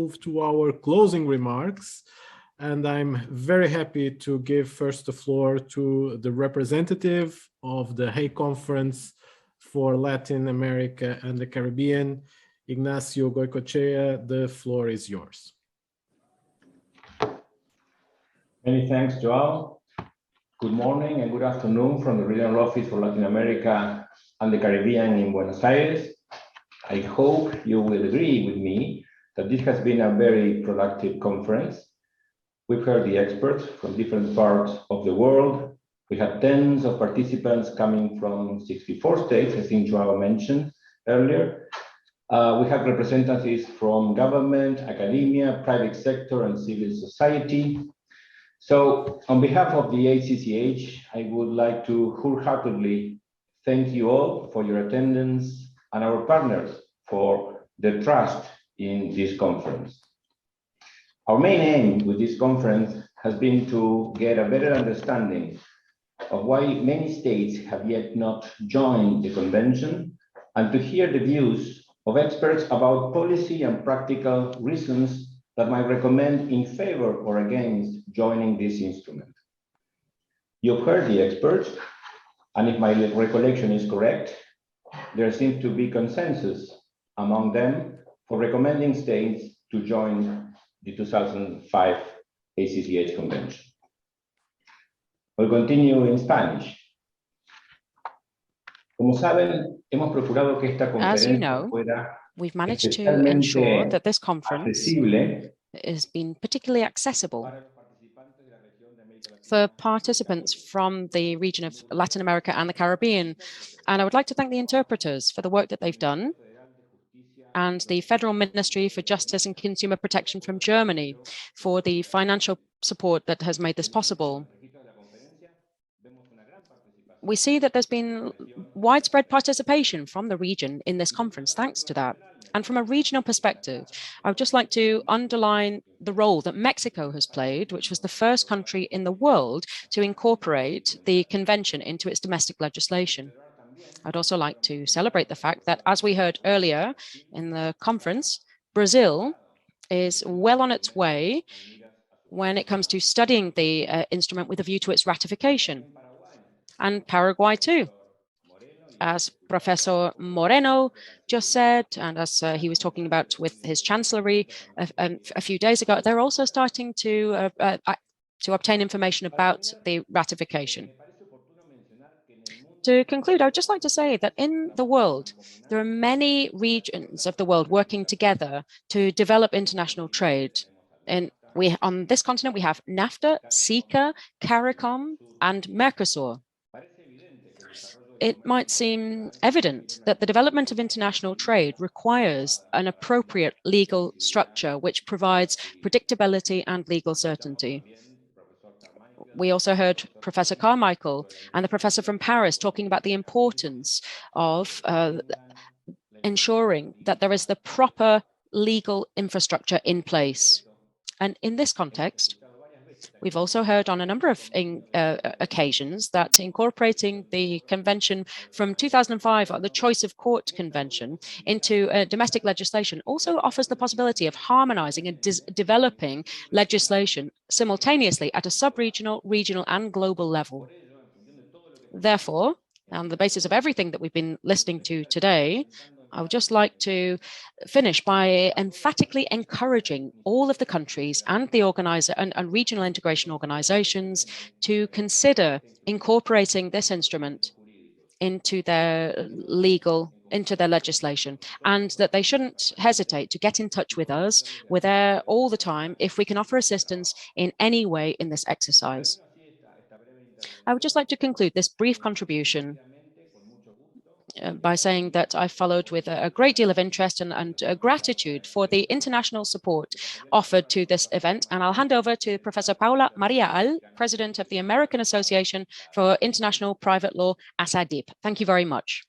move to our closing remarks. And I'm very happy to give first the floor to the representative of the Hague Conference for Latin America and the Caribbean, Ignacio Goicoechea. The floor is yours. Many thanks, Joao. Good morning and good afternoon from the Regional Office for Latin America and the Caribbean in Buenos Aires. I hope you will agree with me that this has been a very productive conference. We've heard the experts from different parts of the world. We had tens of participants coming from 64 states, I think Joao mentioned earlier. We have representatives from government, academia, private sector, and civil society. So on behalf of the HCCH, I would like to wholeheartedly thank you all for your attendance and our partners for the trust in this conference. Our main aim with this conference has been to get a better understanding of why many states have yet not joined the convention and to hear the views of experts about policy and practical reasons that might recommend in favor or against joining this instrument. You've heard the experts, and if my recollection is correct, there seems to be consensus among them for recommending states to join the 2005 HCCH Convention. We'll continue in Spanish. Como saben, hemos procurado que esta conferencia fuera we've managed to ensure that this conference has been particularly accessible for participants from the region of Latin America and the Caribbean. And I would like to thank the interpreters for the work that they've done, and the Federal Ministry for Justice and Consumer Protection from Germany for the financial support that has made this possible. We see that there's been widespread participation from the region in this conference, thanks to that. And from a regional perspective, I would just like to underline the role that Mexico has played, which was the first country in the world to incorporate the convention into its domestic legislation. I'd also like to celebrate the fact that, as we heard earlier in the conference, Brazil is well on its way when it comes to studying the instrument with a view to its ratification. And Paraguay too. As Professor Moreno just said, and as he was talking about with his chancellery a few days ago, they're also starting to obtain information about the ratification. To conclude, I would just like to say that in the world, there are many regions of the world working together to develop international trade. And on this continent, we have NAFTA, CICA, CARICOM, and Mercosur. It might seem evident that the development of international trade requires an appropriate legal structure which provides predictability and legal certainty. We also heard Professor Carmichael and the professor from Paris talking about the importance of ensuring that there is the proper legal infrastructure in place. And in this context, we've also heard on a number of occasions that incorporating the convention from 2005, the Choice of Court Convention, into domestic legislation also offers the possibility of harmonizing and developing legislation simultaneously at a sub-regional, regional, and global level. Therefore, on the basis of everything that we've been listening to today, I would just like to finish by emphatically encouraging all of the countries and the organizer and regional integration organizations to consider incorporating this instrument into their legislation, and that they shouldn't hesitate to get in touch with us. We're there all the time if we can offer assistance in any way in this exercise. I would just like to conclude this brief contribution by saying that I followed with a great deal of interest and gratitude for the international support offered to this event. And I'll hand over to Professor Paula Maria Al, President of the American Association for International Private Law, ASADIP. Thank you very much.